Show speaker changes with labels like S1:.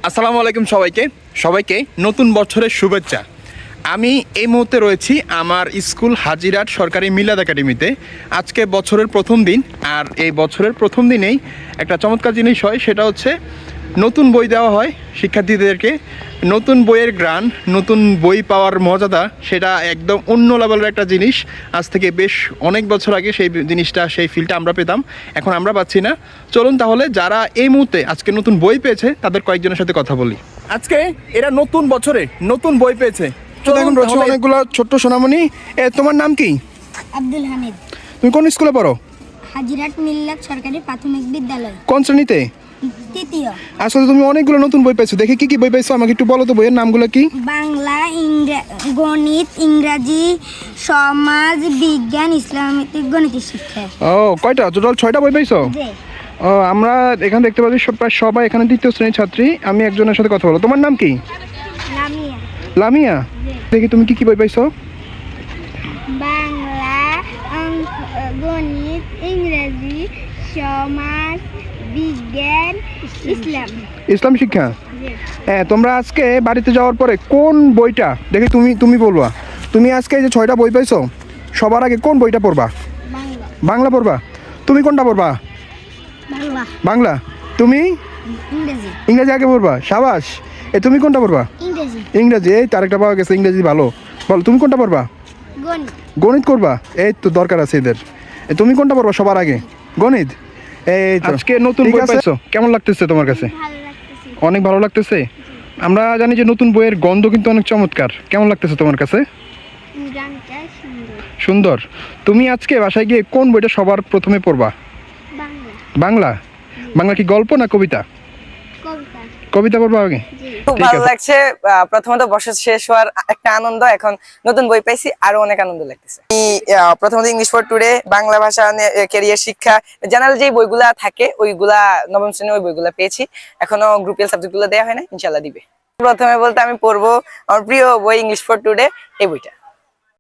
S1: আসসালামু আলাইকুম সবাইকে সবাইকে নতুন বছরের শুভেচ্ছা। আমি এই মুহূর্তে রয়েছি আমার স্কুল হাজিরাট সরকারি মিলাদ একাডেমিতে। আজকে বছরের প্রথম দিন, আর এই বছরের প্রথম দিনেই একটা চমৎকার জিনিস হয়, সেটা হচ্ছে নতুন বই দেওয়া হয় শিক্ষার্থীদেরকে। নতুন বইয়ের গ্রান, নতুন বই পাওয়ার মর্যাদা, সেটা একদম অন্য লেভেলের একটা জিনিস। আজ থেকে বেশ অনেক বছর আগে সেই জিনিসটা, সেই ফিলটা আমরা পেতাম, এখন আমরা পাচ্ছি না। চলুন তাহলে যারা এই মুহূর্তে আজকে নতুন বই পেয়েছে তাদের কয়েকজনের সাথে কথা বলি। আজকে এরা নতুন বছরে নতুন বই পেয়েছে। তো দেখুন রয়েছে অনেকগুলো ছোট্ট সোনামণি। তোমার নাম কি?
S2: আব্দুল হামিদ।
S1: তুমি কোন স্কুলে পড়ো?
S2: হাজিরাট মিল্লাত সরকারি প্রাথমিক বিদ্যালয়,
S1: কোন শ্রেণীতে?
S2: তৃতীয়।
S1: আসলে তুমি অনেকগুলো নতুন বই পেয়েছো, দেখে কি কি বই পেয়েছো আমাকে একটু বলো তো। বইয়ের নামগুলো কি?
S2: বাংলা, গণিত, ইংরাজি, সমাজ বিজ্ঞান, ইসলামিক গণিতের শিক্ষা।
S1: ও, কয়টা? টোটাল 6টা বই পেয়েছো?
S2: জি।
S1: ও, আমরা এখানে দেখতে পাচ্ছি প্রায় সবাই এখানে দ্বিতীয় শ্রেণীর ছাত্রী। আমি একজনের সাথে কথা বলো। তোমার নাম কি?
S2: লামিয়া।
S1: লামিয়া। দেখি তুমি কি কি বই পাইছো?
S2: বাংলা, গণিত, ইংরাজি, সমাজ বিজ্ঞান,
S1: ইসলাম শিক্ষা। হ্যাঁ, তোমরা আজকে বাড়িতে যাওয়ার পরে কোন বইটা দেখি তুমি বলবা। তুমি আজকে এই যে 6টা বই পাইছো, সবার আগে কোন বইটা পড়বা?
S2: বাংলা।
S1: বাংলা পড়বা। তুমি কোনটা পড়বা?
S2: বাংলা।
S1: বাংলা। তুমি?
S2: ইংরাজি।
S1: ইংরাজি আগে পড়বা। সাবাস। তুমি কোনটা পড়বা?
S2: ইংরাজি।
S1: ইংরাজি। এই তার একটা পাওয়া গেছে, ইংরাজি ভালো। বলো তুমি কোনটা পড়বা?
S2: গণিত।
S1: গণিত করবা। এই তো দরকার আছে এদের। তুমি কোনটা পড়বা সবার আগে? গণিত। এই তো আজকে নতুন বই পাইছো, কেমন লাগতেছে তোমার কাছে?
S2: ভালো লাগতেছে।
S1: অনেক ভালো লাগতেছে। আমরা জানি যে নতুন বইয়ের গন্ধ কিন্তু অনেক চমৎকার। কেমন লাগতেছে তোমার কাছে?
S2: গানটা সুন্দর।
S1: সুন্দর। তুমি আজকে বাসায় গিয়ে কোন বইটা সবার প্রথমে পড়বা?
S2: বাংলা।
S1: বাংলা। বাংলা কি গল্প না কবিতা?
S2: কবিতা।
S1: কবিতা পড়বা আগে।
S3: খুব
S1: ঠিক
S3: ভালো
S1: আছে।
S3: লাগছে। প্রথমত বছর শেষ হওয়ার একটা আনন্দ, এখন নতুন বই পাইছি, আরো অনেক আনন্দ লাগতেছে। আমি প্রথমত ইংলিশ ফর টুডে, বাংলা ভাষা, ক্যারিয়ার শিক্ষা, জেনারেল যে বইগুলা থাকে ওইগুলা নবম শ্রেণী ওই বইগুলা পেয়েছি। এখনো গ্রুপিয়াল সাবজেক্ট গুলো দেওয়া হয় না, ইনশাল্লাহ দিবে। প্রথমে বলতে আমি পড়বো আমার প্রিয় বই ইংলিশ ফর টুডে, এই বইটা।